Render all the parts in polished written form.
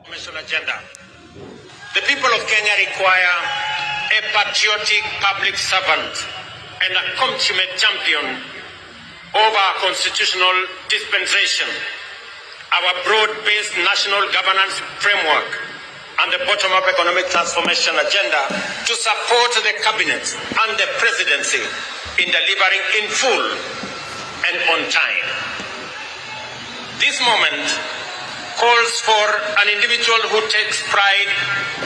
Agenda. The people of Kenya require a patriotic public servant and a consummate champion of our constitutional dispensation, our broad-based national governance framework, and the bottom-up economic transformation agenda to support the cabinet and the presidency in delivering in full and on time. This moment calls for an individual who takes pride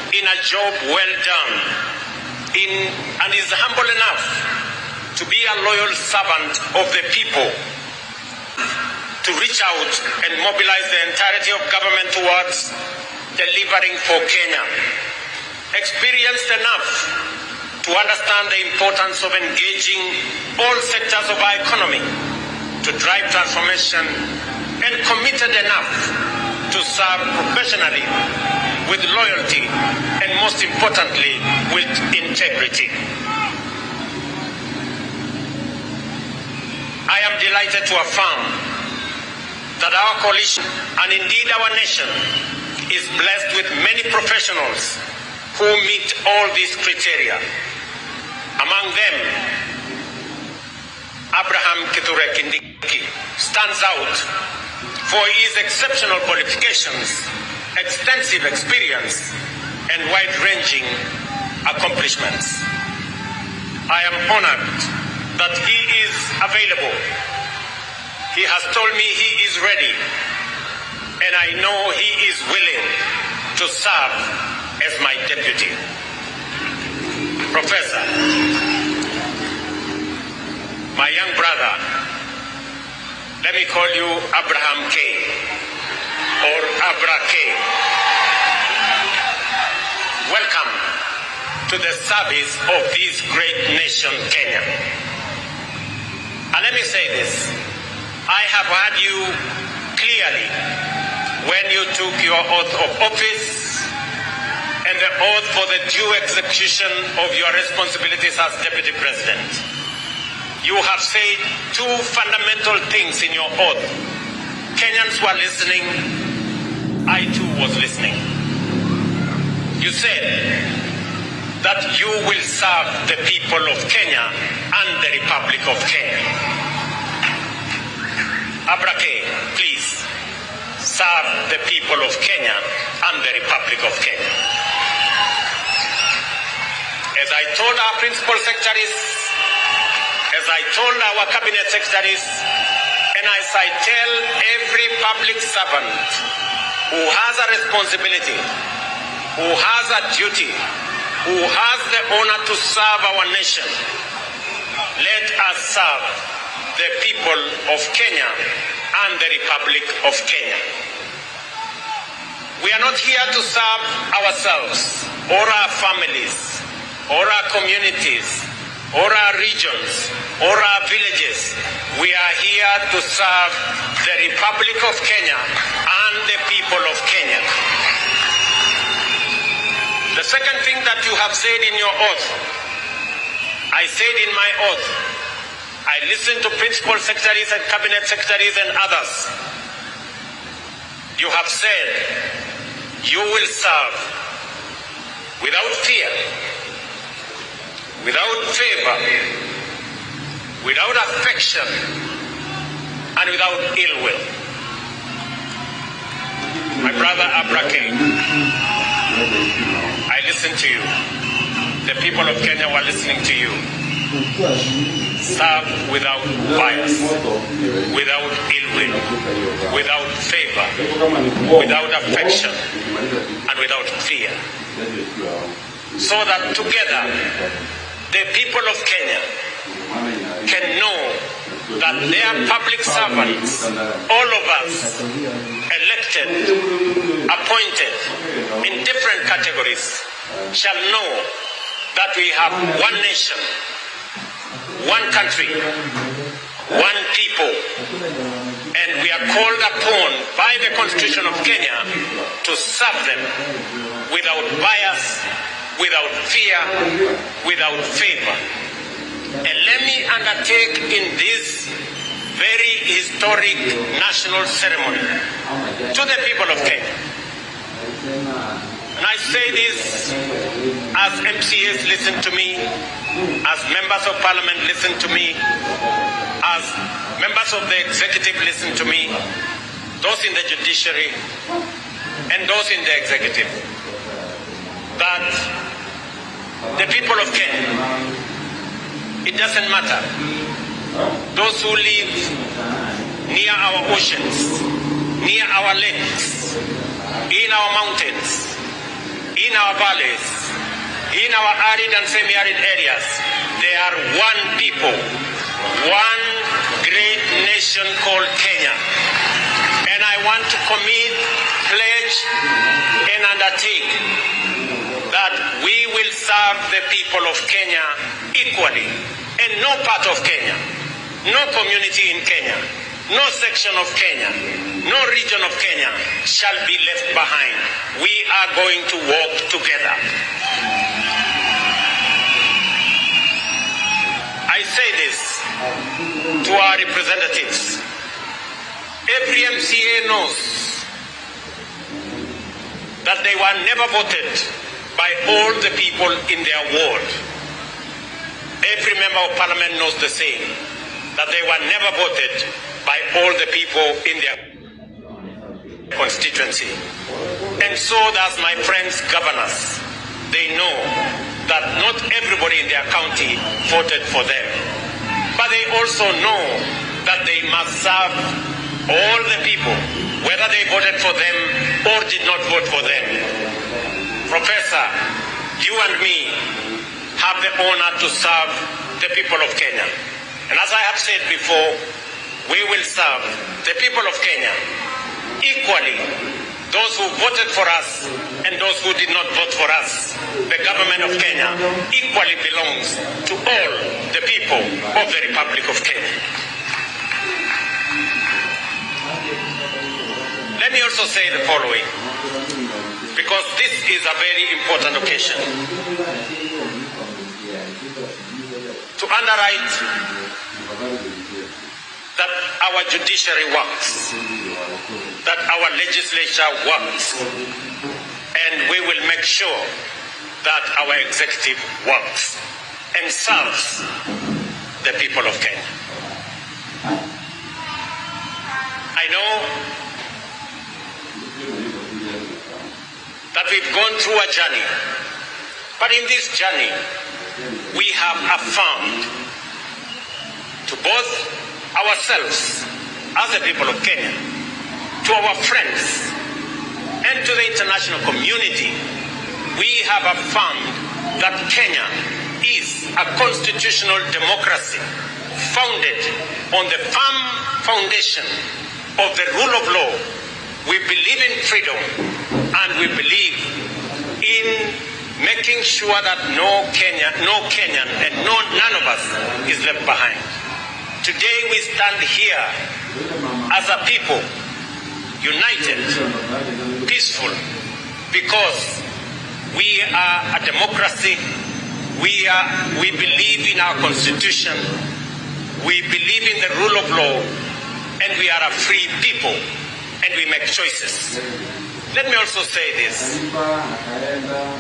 in a job well done and is humble enough to be a loyal servant of the people, to reach out and mobilize the entirety of government towards delivering for Kenya. Experienced enough to understand the importance of engaging all sectors of our economy to drive transformation, and committed enough to serve professionally, with loyalty, and most importantly, with integrity. I am delighted to affirm that our coalition, and indeed our nation, is blessed with many professionals who meet all these criteria. Among them, Abraham Kithure Kindiki stands out for his exceptional qualifications, extensive experience, and wide-ranging accomplishments. I am honored that he is available. He has told me he is ready, and I know he is willing to serve as my deputy. Professor, my young brother, let me call you Abraham K. or Abra K. Welcome to the service of this great nation, Kenya. And let me say this. I have heard you clearly when you took your oath of office and the oath for the due execution of your responsibilities as Deputy President. You have said two fundamental things in your oath. Kenyans were listening. I too was listening. You said that you will serve the people of Kenya and the Republic of Kenya. Abrake, please serve the people of Kenya and the Republic of Kenya. As I told our principal secretaries, as I told our cabinet secretaries, and as I tell every public servant who has a responsibility, who has a duty, who has the honor to serve our nation, let us serve the people of Kenya and the Republic of Kenya. We are not here to serve ourselves or our families or our communities or our regions, or our villages. We are here to serve the Republic of Kenya and the people of Kenya. The second thing that you have said in your oath, I said in my oath, I listened to principal secretaries and cabinet secretaries and others. You have said you will serve without fear, without favor, without affection, and without ill will. My brother Abrake, I listened to you. The people of Kenya were listening to you. Serve without bias, without ill will, without favor, without affection, and without fear. So that together, the people of Kenya can know that their public servants, all of us, elected, appointed in different categories, shall know that we have one nation, one country, one people, and we are called upon by the Constitution of Kenya to serve them without bias, without fear, without favor. And let me undertake in this very historic national ceremony to the people of Kenya And I say this as MCAs listen to me, as members of parliament listen to me, as members of the executive listen to me, those in the judiciary and those in the executive, that the people of Kenya, it doesn't matter, those who live near our oceans, near our lakes, in our mountains, in our valleys, in our arid and semi-arid areas, they are one people, one great nation called Kenya. And I want to commit, pledge, and undertake that we will serve the people of Kenya equally. And no part of Kenya, no community in Kenya, no section of Kenya, no region of Kenya shall be left behind. We are going to work together. I say this to our representatives. Every MCA knows that they were never voted by all the people in their ward. Every member of parliament knows the same, that they were never voted by all the people in their constituency. And so does my friends governors. They know that not everybody in their county voted for them. But they also know that they must serve all the people, whether they voted for them or did not vote for them. Professor, you and me have the honor to serve the people of Kenya. And as I have said before, we will serve the people of Kenya equally. Those who voted for us and those who did not vote for us. The government of Kenya equally belongs to all the people of the Republic of Kenya. Let me also say the following, because this is a very important occasion. To underwrite that our judiciary works, that our legislature works, and we will make sure that our executive works and serves the people of Kenya. I know that we've gone through a journey, but in this journey, we have affirmed to both ourselves as the people of Kenya, to our friends, and to the international community, we have affirmed that Kenya is a constitutional democracy founded on the firm foundation of the rule of law. We believe in freedom, and we believe in making sure that no Kenyan, and none of us is left behind. Today we stand here as a people, united, peaceful, because we are a democracy. We believe in our constitution. We believe in the rule of law, and we are a free people, and we make choices. Let me also say this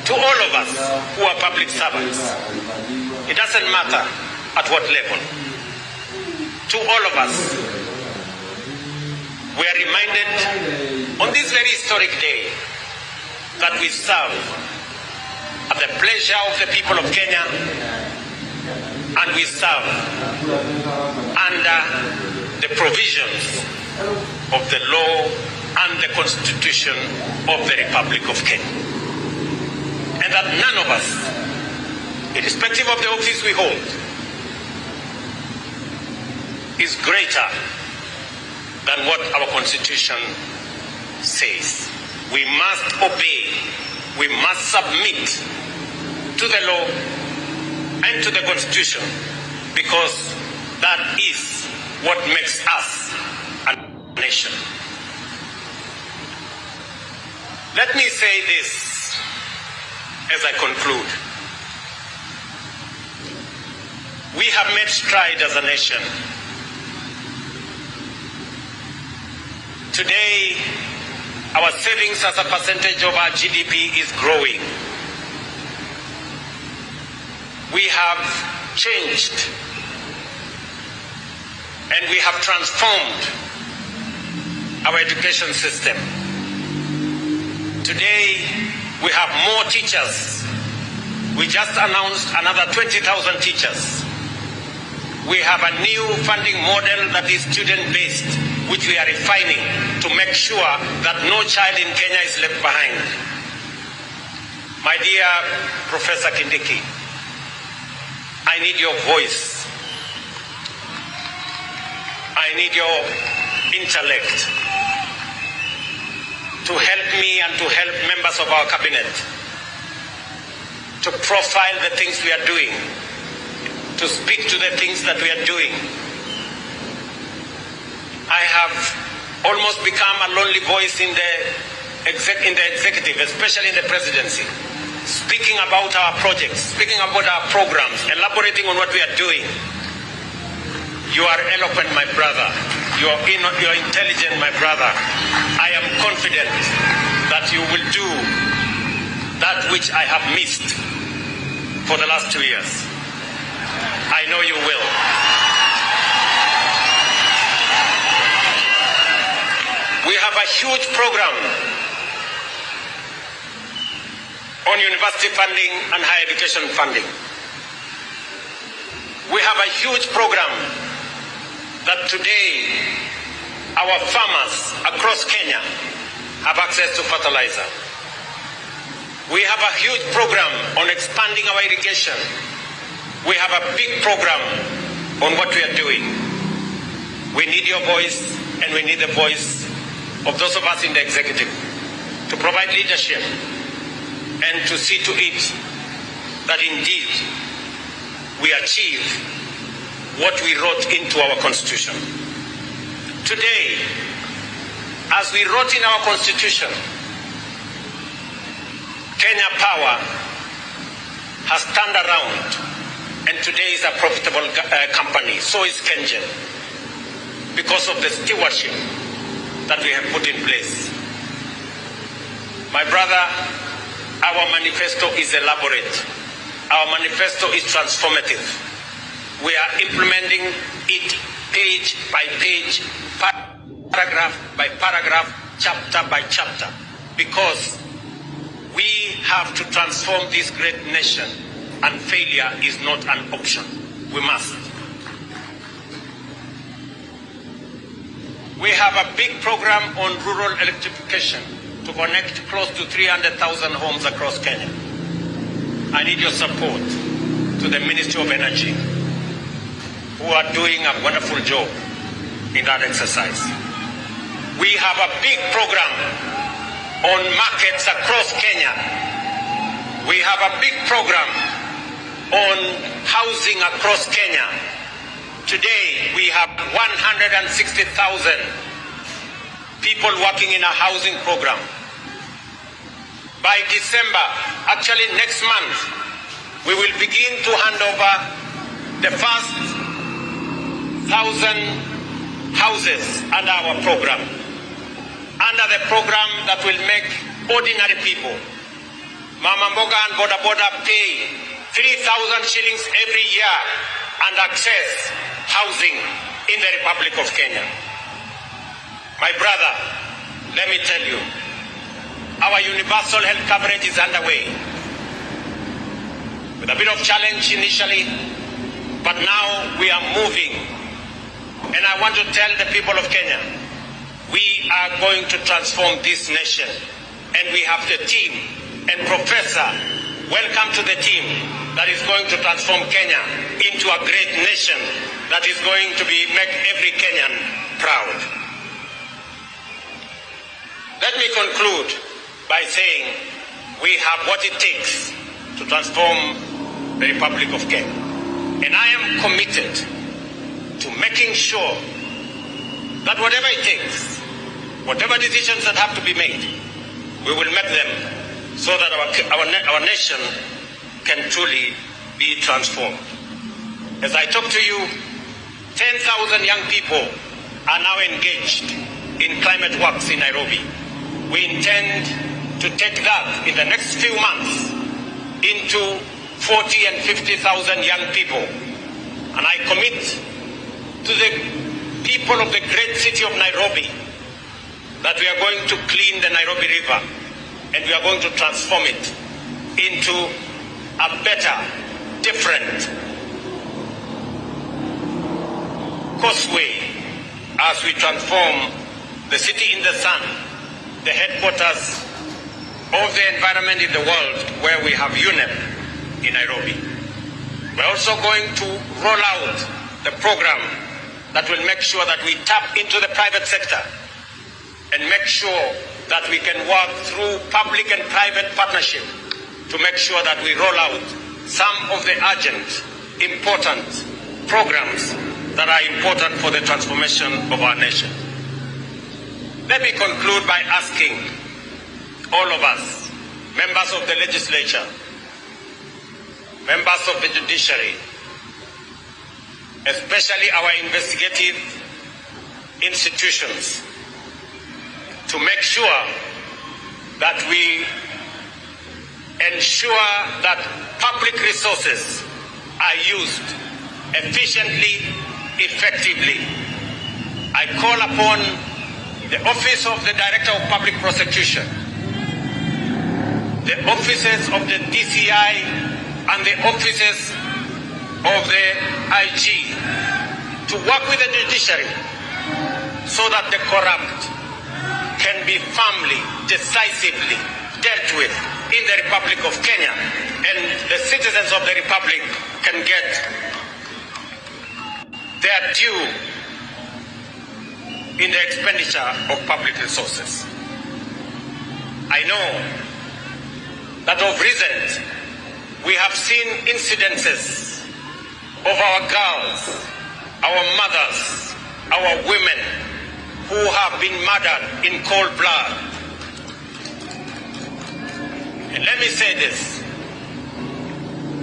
to all of us who are public servants. It doesn't matter at what level. To all of us, we are reminded on this very historic day that we serve at the pleasure of the people of Kenya, and we serve under the provisions of the law and the Constitution of the Republic of Kenya. And that none of us, irrespective of the office we hold, is greater than what our Constitution says. We must obey, we must submit to the law and to the Constitution, because that is what makes us a nation. Let me say this as I conclude. We have made stride as a nation. Today, Our savings as a percentage of our GDP is growing. We have changed and we have transformed our education system. Today, we have more teachers. We just announced another 20,000 teachers. We have a new funding model that is student-based, which we are refining to make sure that no child in Kenya is left behind. My dear Professor Kindiki, I need your voice. I need your intellect to help me and to help members of our cabinet to profile the things we are doing, to speak to the things that we are doing. I have almost become a lonely voice in the executive, especially in the presidency, speaking about our projects, speaking about our programs, elaborating on what we are doing. You are eloquent, my brother. You are intelligent, my brother. I am confident that you will do that which I have missed for the last 2 years. I know you will. We have a huge program on university funding and higher education funding. We have a huge program that today our farmers across Kenya have access to fertilizer. We have a huge program on expanding our irrigation. We have a big program on what we are doing. We need your voice, and we need the voice of those of us in the executive to provide leadership and to see to it that indeed we achieve what we wrote into our constitution. Today, as we wrote in our constitution, Kenya Power has turned around and today is a profitable company. So is Kengen, because of the stewardship that we have put in place. My brother, our manifesto is elaborate. Our manifesto is transformative. We are implementing it page by page, paragraph by paragraph, chapter by chapter, because we have to transform this great nation, and failure is not an option. We must. We have a big program on rural electrification to connect close to 300,000 homes across Kenya. I need your support to the Ministry of Energy, who are doing a wonderful job in that exercise. We have a big program on markets across Kenya. We have a big program on housing across Kenya. Today, we have 160,000 people working in a housing program. By December, actually next month, we will begin to hand over the first 1,000 houses under our program. Under the program that will make ordinary people, Mama Mboga and Boda Boda, pay 3,000 shillings every year and access housing in the Republic of Kenya. My brother, let me tell you, our universal health coverage is underway. With a bit of challenge initially, but now we are moving. And I want to tell the people of Kenya, we are going to transform this nation. And we have the team. And Professor, welcome to the team that is going to transform Kenya into a great nation that is going to make every Kenyan proud. Let me conclude by saying we have what it takes to transform the Republic of Kenya. And I am committed to making sure that whatever it takes, whatever decisions that have to be made, we will make them so that our nation can truly be transformed. As I talk to you, 10,000 young people are now engaged in climate works in Nairobi. we intend to take that in the next few months into 40 and 50,000 young people. And I commit to the people of the great city of Nairobi that we are going to clean the Nairobi River and we are going to transform it into a better, different causeway as we transform the city in the sun, the headquarters of the environment in the world, where we have UNEP in Nairobi. We're also going to roll out the program that will make sure that we tap into the private sector and make sure that we can work through public and private partnership to make sure that we roll out some of the urgent, important programs that are important for the transformation of our nation. Let me conclude by asking all of us, members of the legislature, members of the judiciary, especially our investigative institutions, to make sure that we ensure that public resources are used efficiently, effectively. I call upon the Office of the Director of Public Prosecution, the offices of the DCI and the offices of the IG to work with the judiciary so that the corrupt can be firmly, decisively dealt with in the Republic of Kenya, and the citizens of the Republic can get their due in the expenditure of public resources. I know that of recent we have seen incidences of our girls, our mothers, our women who have been murdered in cold blood. And let me say this,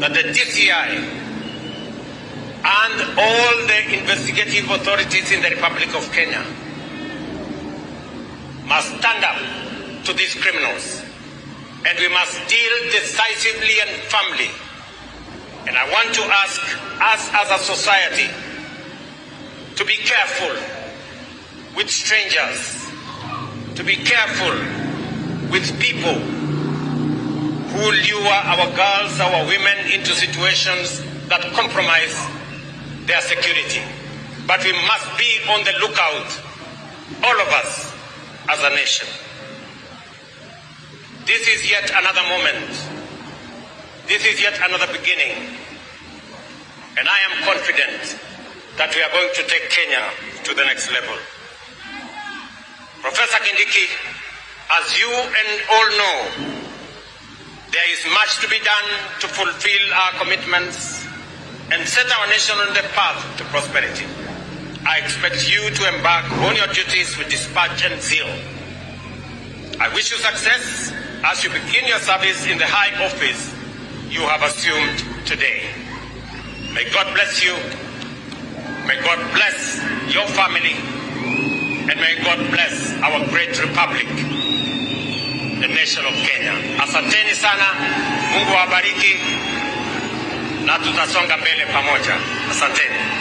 that the DCI and all the investigative authorities in the Republic of Kenya must stand up to these criminals, and we must deal decisively and firmly. And I want to ask us as a society to be careful with strangers, to be careful with people who lure our girls, our women into situations that compromise their security. But we must be on the lookout, all of us as a nation. This is yet another moment. This is yet another beginning. And I am confident that we are going to take Kenya to the next level. Professor Kindiki, as you and all know, there is much to be done to fulfill our commitments and set our nation on the path to prosperity. I expect you to embark on your duties with dispatch and zeal. I wish you success as you begin your service in the high office you have assumed today. May God bless you. May God bless your family. And may God bless our great republic, the nation of Kenya. Asanteni sana, Mungu awabariki, na tutasonga mbele pamoja. Asanteni.